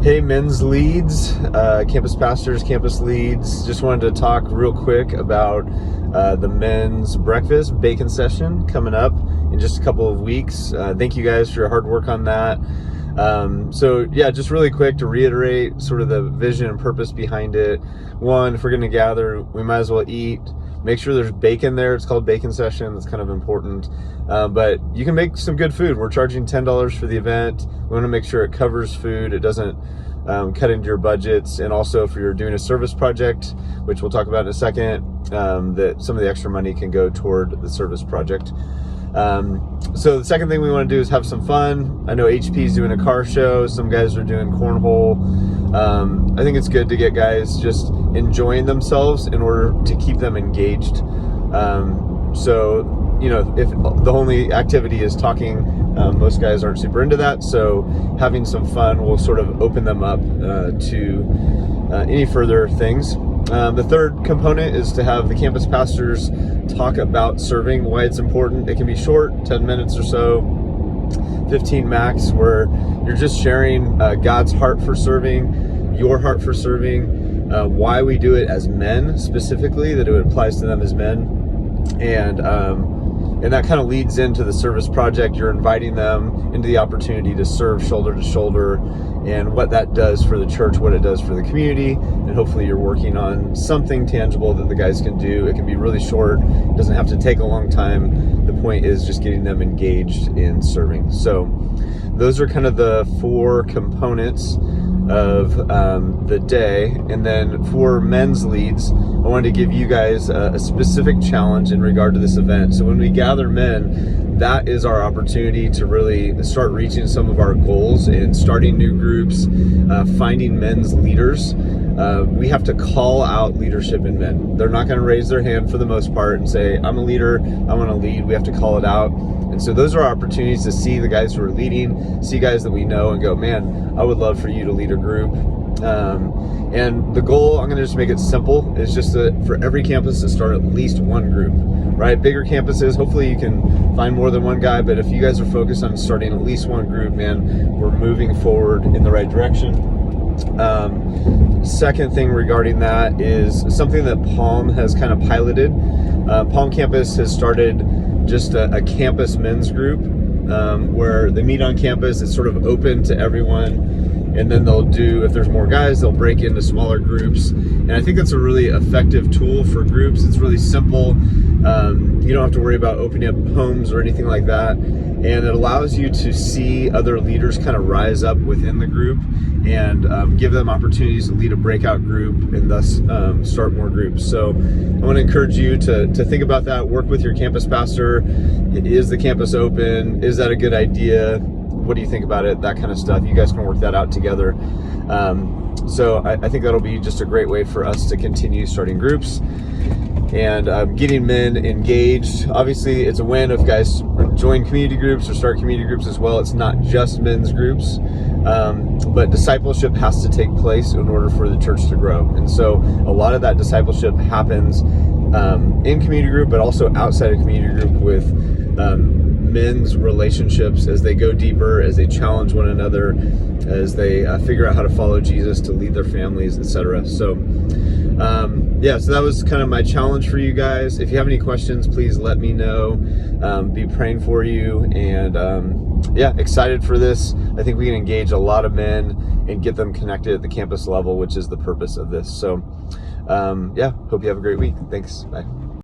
Hey, men's leads, campus pastors, campus leads. Just wanted to talk real quick about the men's breakfast bacon session coming up in just a couple of weeks. Thank you guys for your hard work on that. So yeah, just really quick to reiterate sort of the vision and purpose behind it. One, if we're going to gather, we might as well eat. Make sure there's bacon there. It's called bacon session. That's kind of important. But you can make some good food. We're charging $10 for the event. We want to make sure it covers food. It doesn't cut into your budgets. And also if you're doing a service project, which we'll talk about in a second, that some of the extra money can go toward the service project. So the second thing we want to do is have some fun. I know HP is doing a car show. Some guys are doing cornhole. I think it's good to get guys just enjoying themselves in order to keep them engaged. So, you know, if the only activity is talking, most guys aren't super into that. So having some fun will sort of open them up to any further things. The third component is to have the campus pastors talk about serving, why it's important. It can be short, 10 minutes or so, 15 max, where you're just sharing God's heart for serving, your heart for serving, why we do it as men specifically, that it applies to them as men. And that kind of leads into the service project. You're inviting them into the opportunity to serve shoulder to shoulder, and what that does for the church, what it does for the community, and hopefully you're working on something tangible that the guys can do. It can be really short, it doesn't have to take a long time. The point is just getting them engaged in serving. So those are kind of the four components of the day. And then for men's leads, I wanted to give you guys a specific challenge in regard to this event. So when we gather men, that is our opportunity to really start reaching some of our goals and starting new groups, finding men's leaders. We have to call out leadership in men. They're not going to raise their hand for the most part and say, I'm a leader, I want to lead. We have to call it out. And so those are opportunities to see the guys who are leading, see guys that we know and go, man, I would love for you to lead a group. And the goal, I'm going to just make it simple, is just for every campus to start at least one group, right? Bigger campuses, hopefully you can find more than one guy, but if you guys are focused on starting at least one group, man, we're moving forward in the right direction. Second thing regarding that is something that Palm has kind of piloted. Palm campus has started just a campus men's group where they meet on campus. It's sort of open to everyone. And then they'll do, if there's more guys, they'll break into smaller groups. And I think that's a really effective tool for groups. It's really simple. You don't have to worry about opening up homes or anything like that. And it allows you to see other leaders kind of rise up within the group and give them opportunities to lead a breakout group and thus start more groups. So I want to encourage you to think about that. Work with your campus pastor. Is the campus open? Is that a good idea? What do you think about it? That kind of stuff. You guys can work that out together. So I think that'll be just a great way for us to continue starting groups and getting men engaged. Obviously, it's a win if guys join community groups or start community groups as well. It's not just men's groups, but discipleship has to take place in order for the church to grow. And so a lot of that discipleship happens in community group, but also outside of community group with men's relationships as they go deeper, as they challenge one another, as they figure out how to follow Jesus, to lead their families, etc. So yeah, so that was kind of my challenge for you guys. If you have any questions, please let me know. Be praying for you, and yeah, excited for this. I think we can engage a lot of men and get them connected at the campus level, which is the purpose of this. So yeah, hope you have a great week. Thanks. Bye.